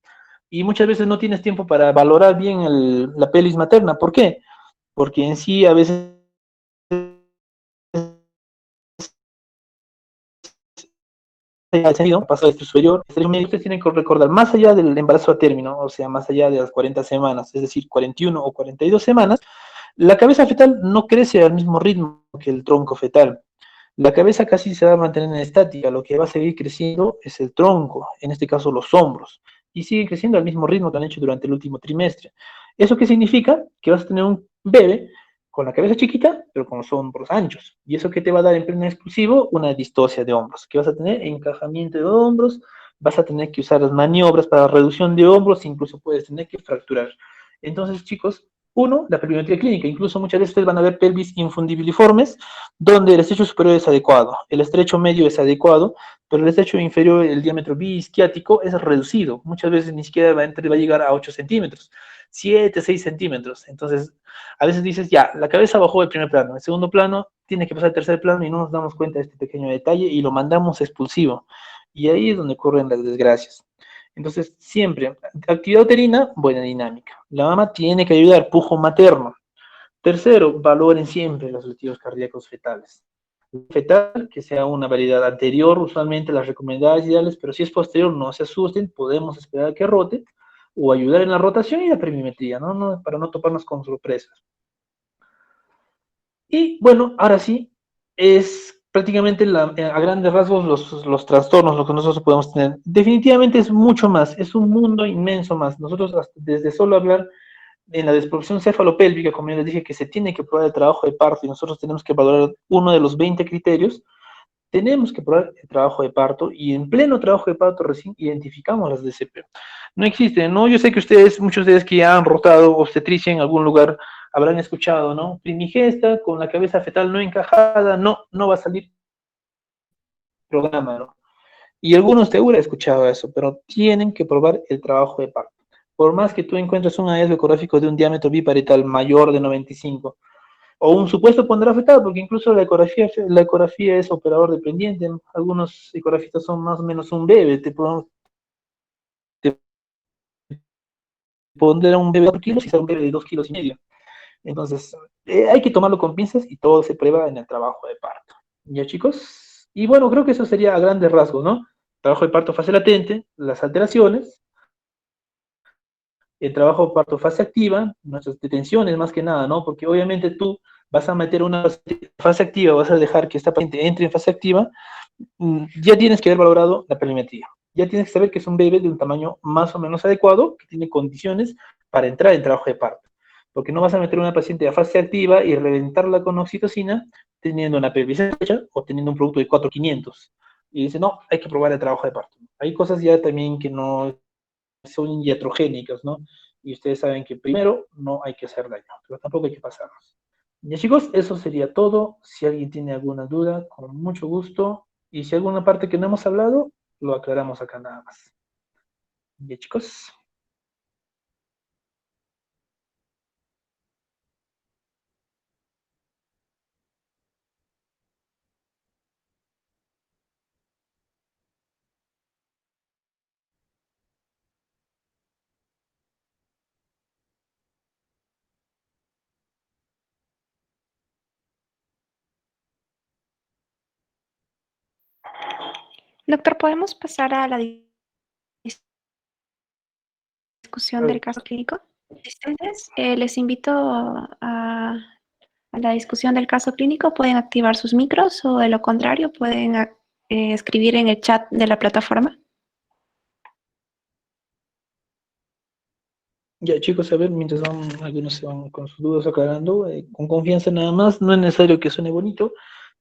y muchas veces no tienes tiempo para valorar bien la pelvis materna. ¿Por qué? Porque en sí a veces pasado este superior, ustedes tienen que recordar, más allá del embarazo a término, o sea, más allá de las 40 semanas, es decir, 41 o 42 semanas, la cabeza fetal no crece al mismo ritmo que el tronco fetal. La cabeza casi se va a mantener en estática, lo que va a seguir creciendo es el tronco, en este caso los hombros, y sigue creciendo al mismo ritmo que han hecho durante el último trimestre. ¿Eso qué significa? Que vas a tener un bebé con la cabeza chiquita, pero con los hombros anchos. ¿Y eso qué te va a dar en pleno exclusivo? Una distosia de hombros, que vas a tener encajamiento de hombros, vas a tener que usar las maniobras para reducción de hombros, incluso puedes tener que fracturar. Entonces, chicos, uno, la perimetría clínica. Incluso muchas veces ustedes van a ver pelvis infundibiliformes, donde el estrecho superior es adecuado, el estrecho medio es adecuado, pero el estrecho inferior, el diámetro biisquiático, es reducido. Muchas veces ni siquiera va a llegar a 8 centímetros, 7, 6 centímetros. Entonces, a veces dices, ya, la cabeza bajó del primer plano, el segundo plano tiene que pasar al tercer plano y no nos damos cuenta de este pequeño detalle y lo mandamos expulsivo. Y ahí es donde ocurren las desgracias. Entonces, siempre, actividad uterina, buena dinámica. La mamá tiene que ayudar, pujo materno. Tercero, valoren siempre los latidos cardíacos fetales. Fetal, que sea una variedad anterior, usualmente las recomendadas ideales, pero si es posterior, no se asusten, podemos esperar a que rote o ayudar en la rotación y la perimetría, ¿no? Para no toparnos con sorpresas. Y bueno, ahora sí, es prácticamente a grandes rasgos los trastornos, lo que nosotros podemos tener. Definitivamente es mucho más, es un mundo inmenso más. Nosotros desde solo hablar en la desprovisión cefalopélvica, como ya les dije, que se tiene que probar el trabajo de parto y nosotros tenemos que valorar uno de los 20 criterios, tenemos que probar el trabajo de parto y en pleno trabajo de parto recién identificamos las DCP. No existe, ¿no? Yo sé que ustedes, muchos de ustedes que ya han rotado obstetricia en algún lugar, habrán escuchado, ¿no? Primigesta con la cabeza fetal no encajada, no va a salir programa, ¿no? Y algunos te hubieran escuchado eso, pero tienen que probar el trabajo de parto. Por más que tú encuentres un hallazgo ecográfico de un diámetro biparietal mayor de 95, o un supuesto pondrá fetal, porque incluso la ecografía es operador dependiente. Algunos ecografistas son más o menos un bebé, te pondrá un bebé de 4 kilos y será un bebé de 2 kilos y medio. Entonces, hay que tomarlo con pinzas y todo se prueba en el trabajo de parto. ¿Ya, chicos? Y bueno, creo que eso sería a grandes rasgos, ¿no? Trabajo de parto fase latente, las alteraciones, el trabajo de parto fase activa, nuestras detenciones más que nada, ¿no? Porque obviamente tú vas a meter una fase activa, vas a dejar que esta paciente entre en fase activa, ya tienes que haber valorado la perimetría. Ya tienes que saber que es un bebé de un tamaño más o menos adecuado, que tiene condiciones para entrar en trabajo de parto. Porque no vas a meter una paciente a fase activa y reventarla con oxitocina teniendo una pelvis estrecha o teniendo un producto de 4,500. Y dice, no, hay que probar el trabajo de parto. Hay cosas ya también que no son iatrogénicas, ¿no? Y ustedes saben que primero no hay que hacer daño, pero tampoco hay que pasarnos. Ya chicos, eso sería todo. Si alguien tiene alguna duda, con mucho gusto. Y si alguna parte que no hemos hablado, lo aclaramos acá nada más. Ya chicos. Doctor, ¿podemos pasar a la discusión del caso clínico? Asistentes, les invito a la discusión del caso clínico. Pueden activar sus micros o de lo contrario pueden escribir en el chat de la plataforma. Ya chicos, a ver, mientras algunos se van con sus dudas aclarando, con confianza nada más, no es necesario que suene bonito,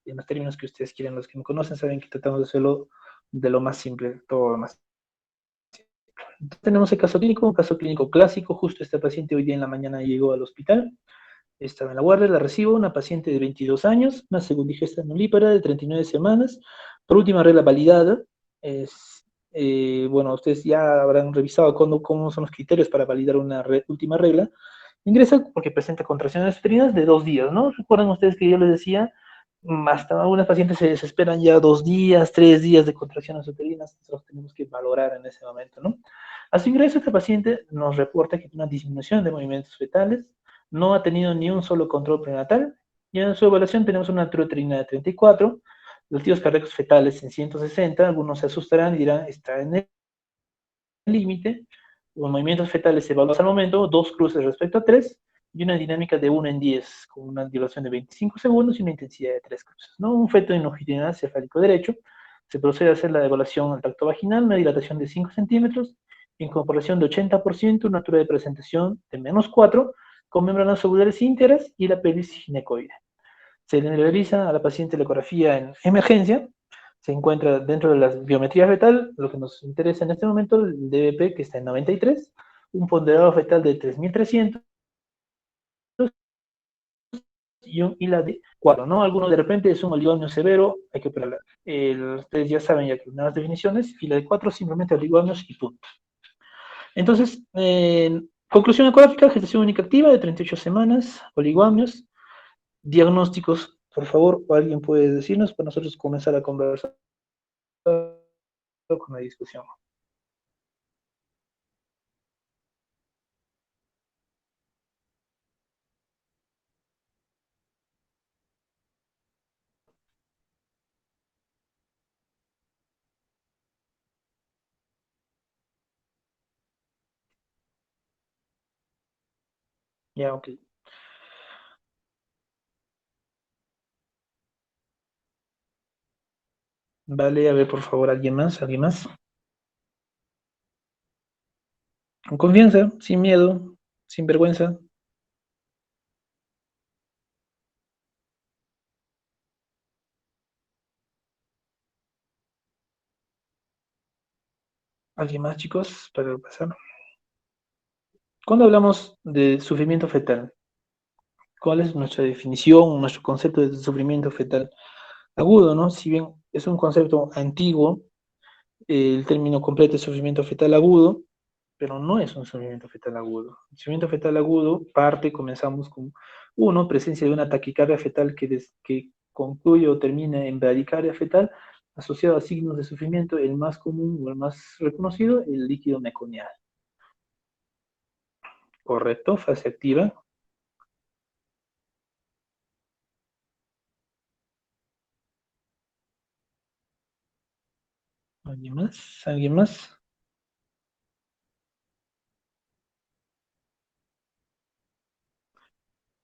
en los términos que ustedes quieran, los que me conocen saben que tratamos de hacerlo de lo más simple, todo lo más. Entonces, tenemos el caso clínico, un caso clínico clásico, justo este paciente hoy día en la mañana llegó al hospital, estaba en la guardia, la recibo, una paciente de 22 años, una segunddigesta nulípara de 39 semanas, por última regla validada, es bueno, ustedes ya habrán revisado cómo son los criterios para validar una última regla. Ingresa porque presenta contracciones uterinas de 2 días, ¿no? Recuerdan ustedes que yo les decía, hasta algunas pacientes se desesperan ya 2 días, 3 días de contracciones uterinas, nosotros tenemos que valorar en ese momento, ¿no? A su ingreso, esta paciente nos reporta que tiene una disminución de movimientos fetales, no ha tenido ni un solo control prenatal, y en su evaluación tenemos una altura uterina de 34, latidos cardíacos fetales en 160, algunos se asustarán y dirán, está en el límite, los movimientos fetales evaluados al momento, 2 cruces respecto a 3, y una dinámica de 1 en 10, con una duración de 25 segundos y una intensidad de 3 cruces, ¿no? Un feto en longitudinal cefálico derecho, se procede a hacer la evaluación al tracto vaginal, una dilatación de 5 centímetros, incorporación de 80%, una altura de presentación de -4, con membranas ovulares íntegras y la pelvis ginecoide. Se le realiza a la paciente la ecografía en emergencia, se encuentra dentro de la biometría fetal, lo que nos interesa en este momento, el DBP que está en 93, un ponderado fetal de 3300 y la de 4, ¿no? Alguno de repente es un oligomio severo, hay que operarla. Ustedes ya saben ya que unas definiciones, y la de 4 simplemente oligomios y punto. Entonces, conclusión ecográfica, gestación única activa de 38 semanas, oligomios, diagnósticos, por favor, o alguien puede decirnos para nosotros comenzar a conversar con la discusión. Ya, ok. Vale, a ver, por favor, alguien más, alguien más. Con confianza, sin miedo, sin vergüenza. ¿Alguien más, chicos, para pasar? Cuando hablamos de sufrimiento fetal, ¿cuál es nuestra definición, nuestro concepto de sufrimiento fetal agudo, ¿no? Si bien es un concepto antiguo, el término completo es sufrimiento fetal agudo, pero no es un sufrimiento fetal agudo. El sufrimiento fetal agudo comenzamos con, uno, presencia de una taquicardia fetal que concluye o termina en bradicardia fetal, asociado a signos de sufrimiento, el más común o el más reconocido, el líquido meconial. Correcto, fase activa. ¿Alguien más? ¿Alguien más?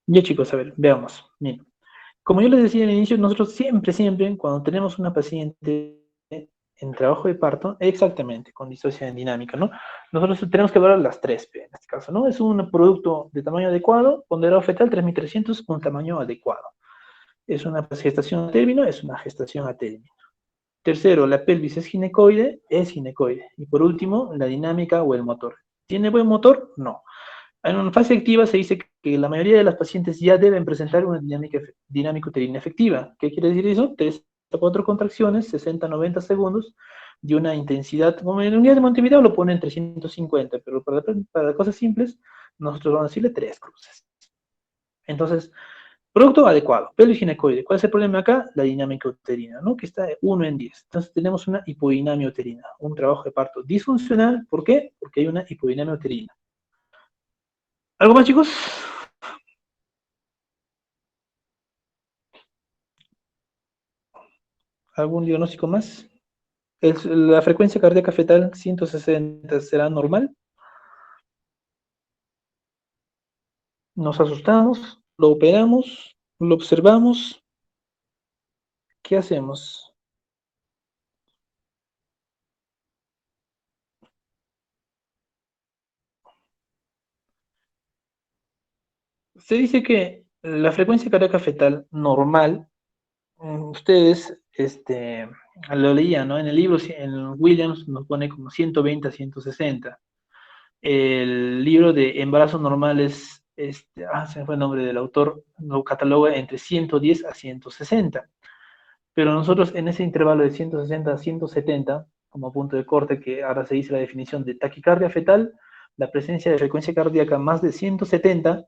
Ya chicos, a ver, veamos. Bien. Como yo les decía al inicio, nosotros siempre, cuando tenemos una paciente en trabajo de parto, exactamente, con distocia dinámica, ¿no? Nosotros tenemos que valorar las 3P en este caso, ¿no? Es un producto de tamaño adecuado, ponderado fetal 3300, un tamaño adecuado. Es una gestación a término, es una gestación a término. Tercero, la pelvis es ginecoide. Y por último, la dinámica o el motor. ¿Tiene buen motor? No. En una fase activa se dice que la mayoría de las pacientes ya deben presentar una dinámica uterina efectiva. ¿Qué quiere decir eso? 3 a 4 contracciones, 60 a 90 segundos, de una intensidad, como en unidad de Montevideo lo ponen 350, pero para cosas simples, nosotros vamos a decirle 3 cruces. Entonces, producto adecuado, pelvis ginecoide. ¿Cuál es el problema acá? La dinámica uterina, ¿no? Que está de 1 en 10. Entonces tenemos una hipodinamia uterina, un trabajo de parto disfuncional. ¿Por qué? Porque hay una hipodinamia uterina. ¿Algo más, chicos? ¿Algún diagnóstico más? La frecuencia cardíaca fetal 160 será normal. Nos asustamos, lo operamos, lo observamos. ¿Qué hacemos? Se dice que la frecuencia cardíaca fetal normal, ustedes lo leían, ¿no? En el libro, en Williams nos pone como 120 a 160. El libro de embarazos normales, se me fue el nombre del autor, lo cataloga entre 110 a 160. Pero nosotros en ese intervalo de 160 a 170, como punto de corte, que ahora se dice la definición de taquicardia fetal, la presencia de frecuencia cardíaca más de 170,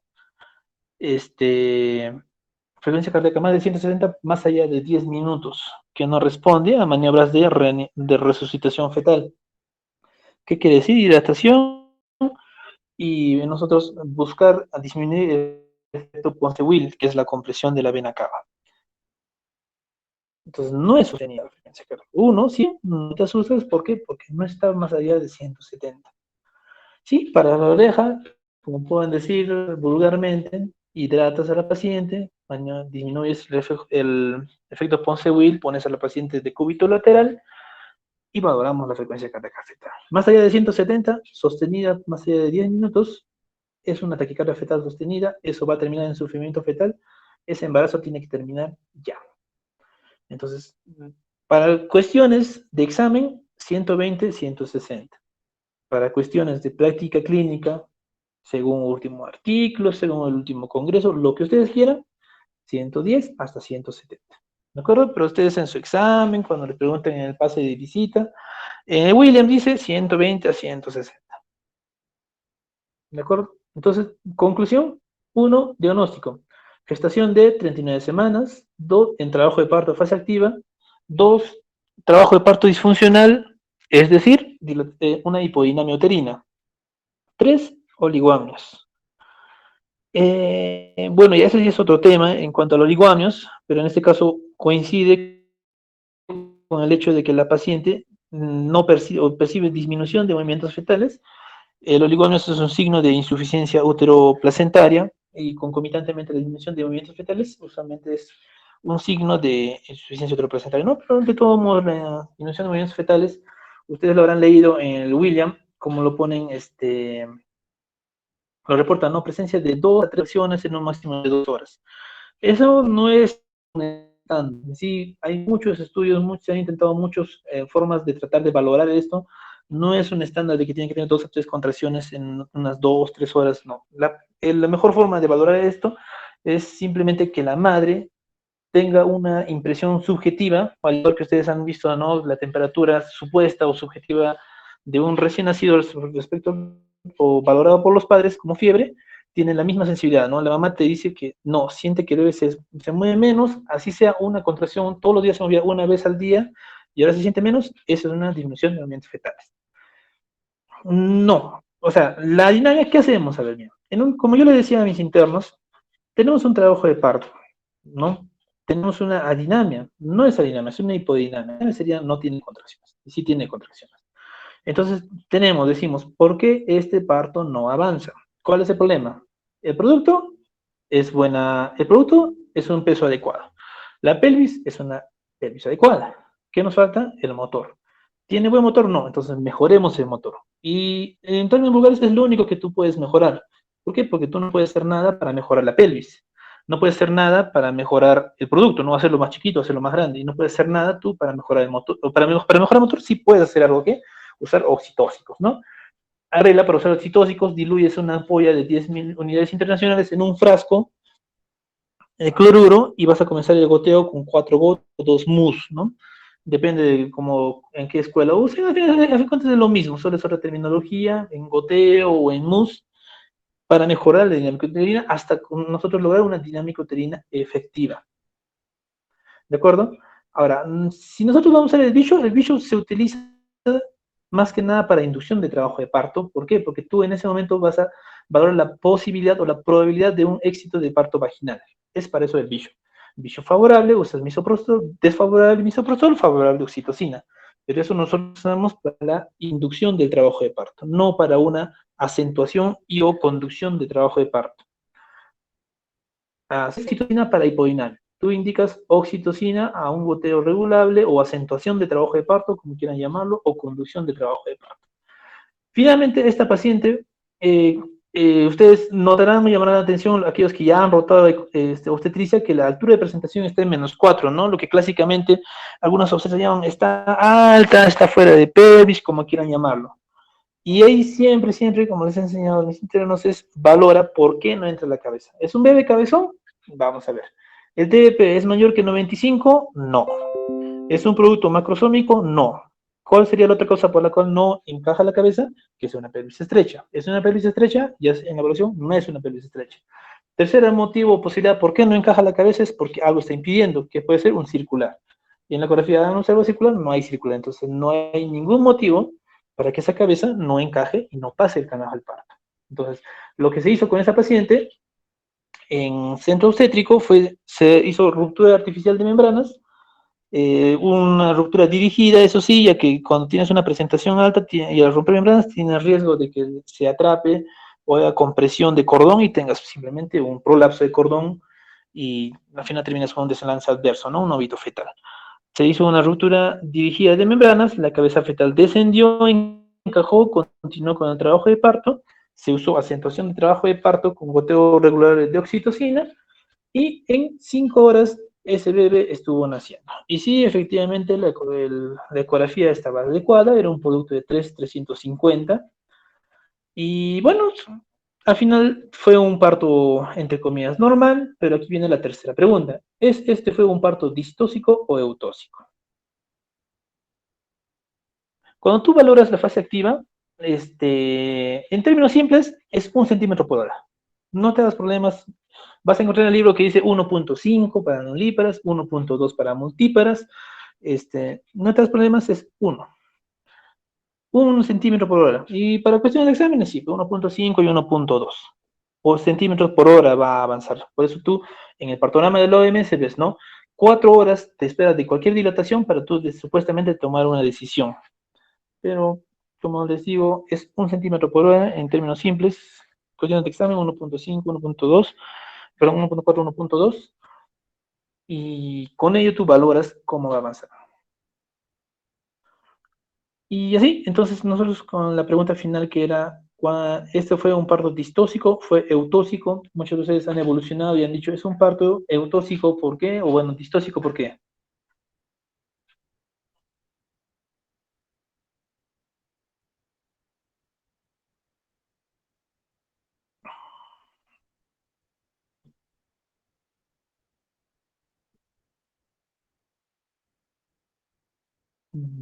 frecuencia cardíaca más de 170 más allá de 10 minutos, que no responde a maniobras de resucitación fetal. ¿Qué quiere decir? Hidratación y nosotros buscar a disminuir el efecto Ponce-Will, que es la compresión de la vena cava. Entonces no es sostenida la frecuencia cardíaca. Uno, sí, no te asustes, ¿por qué? Porque no está más allá de 170. Sí, para la oreja, como pueden decir vulgarmente, hidratas a la paciente, disminuyes el efecto Ponce-Will, pones a la paciente de cúbito lateral y valoramos la frecuencia cardíaca fetal. Más allá de 170, sostenida más allá de 10 minutos, es una taquicardia fetal sostenida, eso va a terminar en sufrimiento fetal, ese embarazo tiene que terminar ya. Entonces, para cuestiones de examen, 120, 160. Para cuestiones de práctica clínica, según el último artículo, según el último congreso, lo que ustedes quieran, 110 hasta 170. ¿De acuerdo? Pero ustedes en su examen, cuando le pregunten en el pase de visita, William dice 120 a 160. ¿De acuerdo? Entonces, conclusión, 1, diagnóstico. Gestación de 39 semanas, 2, en trabajo de parto fase activa, 2, trabajo de parto disfuncional, es decir, una hipodinamia uterina, 3, oliguamios. Bueno, y ese sí es otro tema en cuanto a los oliguamios, pero en este caso coincide con el hecho de que la paciente no percibe, o percibe disminución de movimientos fetales. El oligomios es un signo de insuficiencia uteroplacentaria y concomitantemente la disminución de movimientos fetales usualmente es un signo de insuficiencia uteroplacentaria. No, pero de todos modos la disminución de movimientos fetales, ustedes lo habrán leído en el William, como lo ponen, lo reportan, ¿no? Presencia de 2 a 3 acciones en un máximo de 2 horas. Eso no es un estándar. Sí, hay muchos estudios, se han intentado muchas formas de tratar de valorar esto. No es un estándar de que tiene que tener 2 a 3 contracciones en unas 2, 3 horas, no. La mejor forma de valorar esto es simplemente que la madre tenga una impresión subjetiva, al igual que ustedes han visto, ¿no? La temperatura supuesta o subjetiva de un recién nacido respecto o valorado por los padres como fiebre, tiene la misma sensibilidad, ¿no? La mamá te dice que no, siente que el bebé se mueve menos, así sea una contracción, todos los días se movía una vez al día y ahora se siente menos, eso es una disminución de movimientos fetales. No, o sea, la dinámica, ¿qué hacemos? A ver, bien, como yo le decía a mis internos, tenemos un trabajo de parto, ¿no? Tenemos una adinamia, no es adinamia, es una hipodinamia, sería no tiene contracciones, y sí tiene contracciones. Entonces, decimos, ¿por qué este parto no avanza? ¿Cuál es el problema? El producto es un peso adecuado. La pelvis es una pelvis adecuada. ¿Qué nos falta? El motor. ¿Tiene buen motor? No, entonces mejoremos el motor. Y en términos vulgares es lo único que tú puedes mejorar. ¿Por qué? Porque tú no puedes hacer nada para mejorar la pelvis. No puedes hacer nada para mejorar el producto, no hacerlo más chiquito, hacerlo más grande. Y no puedes hacer nada tú para mejorar el motor. Para mejorar el motor sí puedes hacer algo que usar oxitóxicos, ¿no? Arregla para usar oxitóxicos, diluyes una ampolla de 10.000 unidades internacionales en un frasco de cloruro y vas a comenzar el goteo con 4 gotas o 2 mus, ¿no? Depende de en qué escuela usen, al final es lo mismo, solo es otra terminología, en goteo o en mus, para mejorar la dinámica uterina hasta nosotros lograr una dinámica uterina efectiva. ¿De acuerdo? Ahora, si nosotros vamos a usar el bicho se utiliza más que nada para inducción de trabajo de parto. ¿Por qué? Porque tú en ese momento vas a valorar la posibilidad o la probabilidad de un éxito de parto vaginal. Es para eso el bicho. Bicho favorable, usas misoprostol, desfavorable misoprostol, favorable oxitocina. Pero eso nosotros usamos para la inducción del trabajo de parto, no para una acentuación y o conducción de trabajo de parto. Oxitocina para hipodinamia. Tú indicas oxitocina a un goteo regulable o acentuación de trabajo de parto, como quieran llamarlo, o conducción de trabajo de parto. Finalmente, esta paciente, ustedes notarán, me llamarán la atención aquellos que ya han rotado obstetricia, que la altura de presentación está en -4, ¿no? Lo que clásicamente algunas obstetras llaman está alta, está fuera de pelvis, como quieran llamarlo. Y ahí siempre, como les he enseñado a mis internos, valora por qué no entra la cabeza. ¿Es un bebé cabezón? Vamos a ver. ¿El TDP es mayor que 95? No. ¿Es un producto macrosómico? No. ¿Cuál sería la otra causa por la cual no encaja la cabeza? Que es una pelvis estrecha. ¿Es una pelvis estrecha? Ya en la evaluación no es una pelvis estrecha. Tercer motivo o posibilidad por qué no encaja la cabeza es porque algo está impidiendo, que puede ser un circular. Y en la ecografía de un observo circular no hay circular, entonces no hay ningún motivo para que esa cabeza no encaje y no pase el canal al parto. Entonces, lo que se hizo con esa paciente en centro obstétrico se hizo ruptura artificial de membranas, una ruptura dirigida, eso sí, ya que cuando tienes una presentación alta y al romper membranas tienes riesgo de que se atrape o haya compresión de cordón y tengas simplemente un prolapso de cordón y al final terminas con un desenlace adverso, ¿no? Un óbito fetal. Se hizo una ruptura dirigida de membranas, la cabeza fetal descendió, encajó, continuó con el trabajo de parto, se usó acentuación de trabajo de parto con goteo regular de oxitocina y en 5 horas ese bebé estuvo naciendo. Y sí, efectivamente, la ecografía estaba adecuada, era un producto de 3,350. Y bueno, al final fue un parto, entre comillas, normal, pero aquí viene la tercera pregunta. ¿Este fue un parto distóxico o eutóxico? Cuando tú valoras la fase activa, en términos simples, es 1 centímetro por hora. No te das problemas. Vas a encontrar en el libro que dice 1,5 para nulíparas, 1,2 para multíparas. No te das problemas, es 1 centímetro por hora. Y para cuestiones de exámenes, sí, 1,5 y 1,2. O centímetros por hora va a avanzar. Por eso tú, en el partograma del OMS, ves, ¿no? 4 horas te esperas de cualquier dilatación para tú supuestamente tomar una decisión. Pero, como les digo, es 1 centímetro por hora en términos simples. Cuestiones de examen, 1,5, 1,2, perdón, 1,4, 1,2. Y con ello tú valoras cómo va a avanzar. Y así, entonces nosotros con la pregunta final que era, ¿este fue un parto distóxico? ¿Fue eutóxico? Muchos de ustedes han evolucionado y han dicho, ¿es un parto eutóxico? ¿Por qué? O bueno, distóxico, ¿por qué?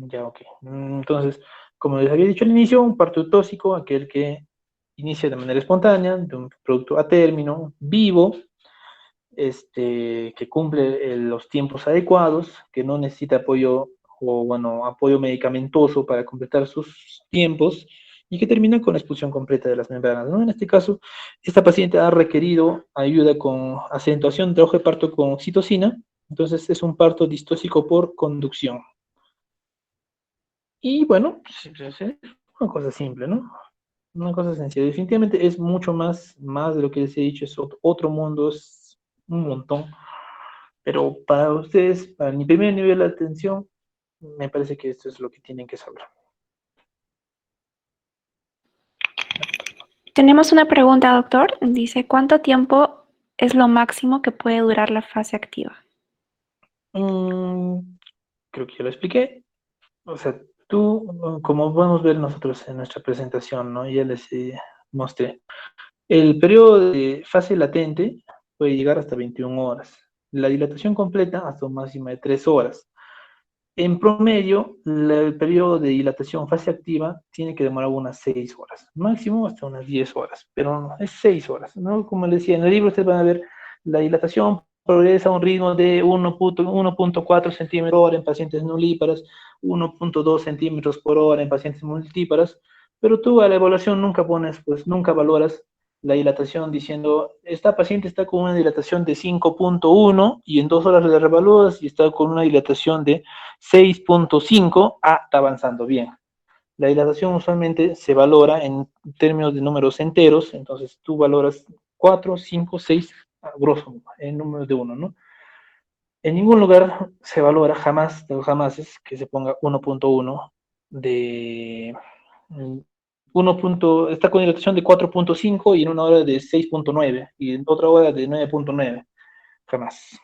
Ya, ok. Entonces, como les había dicho al inicio, un parto tóxico, aquel que inicia de manera espontánea, de un producto a término, vivo, que cumple los tiempos adecuados, que no necesita apoyo o, bueno, apoyo medicamentoso para completar sus tiempos y que termina con la expulsión completa de las membranas, ¿no? En este caso, esta paciente ha requerido ayuda con acentuación de trabajo de parto con oxitocina, entonces es un parto distóxico por conducción. Y bueno, es una cosa simple, ¿no? Una cosa sencilla. Definitivamente es mucho más de lo que les he dicho, es otro mundo, es un montón. Pero para ustedes, para mi primer nivel de atención, me parece que esto es lo que tienen que saber. Tenemos una pregunta, doctor. Dice, ¿cuánto tiempo es lo máximo que puede durar la fase activa? Mm, creo que ya lo expliqué. O sea, tú, como podemos ver nosotros en nuestra presentación, ¿no? Ya les mostré. El periodo de fase latente puede llegar hasta 21 horas. La dilatación completa hasta un máximo de 3 horas. En promedio, el periodo de dilatación fase activa tiene que demorar unas 6 horas, máximo hasta unas 10 horas, pero no, es 6 horas, ¿no? Como les decía, en el libro ustedes van a ver la dilatación progresa a un ritmo de 1,4 centímetros por hora en pacientes nulíparas, 1,2 centímetros por hora en pacientes multíparas, pero tú a la evaluación nunca pones, pues nunca valoras la dilatación diciendo, esta paciente está con una dilatación de 5,1 y en 2 horas le revalúas y está con una dilatación de 6,5, está avanzando bien. La dilatación usualmente se valora en términos de números enteros, entonces tú valoras 4, 5, 6, grosso, en números de 1, ¿no? En ningún lugar se valora jamás, de los jamases, que se ponga 1,1 de 1. Está con dilatación de 4,5 y en una hora de 6,9 y en otra hora de 9,9. Jamás.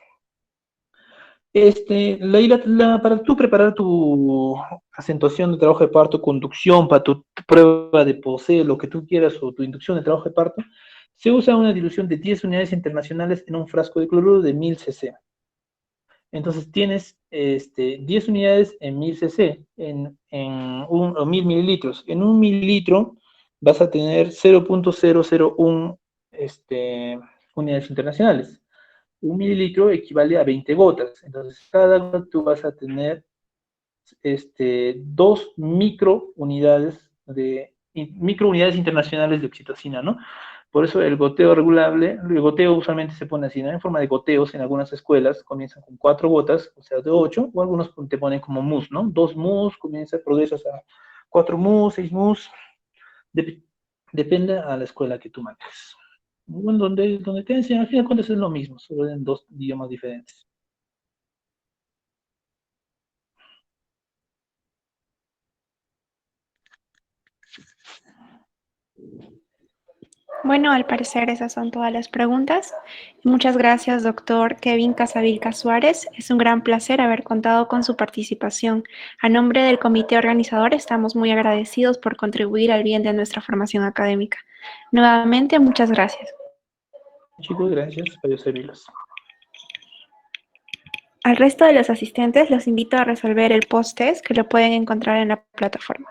Para tú preparar tu acentuación de trabajo de parto, conducción, para tu prueba de posee, lo que tú quieras, o tu inducción de trabajo de parto, se usa una dilución de 10 unidades internacionales en un frasco de cloruro de 1000 cc. Entonces tienes 10 unidades en 1000 cc, o 1000 mililitros. En 1 mililitro vas a tener 0.001 unidades internacionales. 1 mililitro equivale a 20 gotas. Entonces, cada gota tú vas a tener 2 microunidades internacionales de oxitocina, ¿no? Por eso el goteo regulable, el goteo usualmente se pone así, ¿no? En forma de goteos en algunas escuelas, comienzan con 4 gotas, o sea, de 8, o algunos te ponen como mousse, ¿no? 2 mousse, progresas a 4 mousse, 6 mousse, depende a la escuela que tú manejes. Bueno, donde te enseñan, al final de cuentas es lo mismo, solo en 2 idiomas diferentes. Bueno, al parecer esas son todas las preguntas. Muchas gracias, doctor Kevin Casavilca Suárez. Es un gran placer haber contado con su participación. A nombre del comité organizador, estamos muy agradecidos por contribuir al bien de nuestra formación académica. Nuevamente, muchas gracias. Chicos, gracias, para servirlos. Al resto de los asistentes los invito a resolver el post-test que lo pueden encontrar en la plataforma.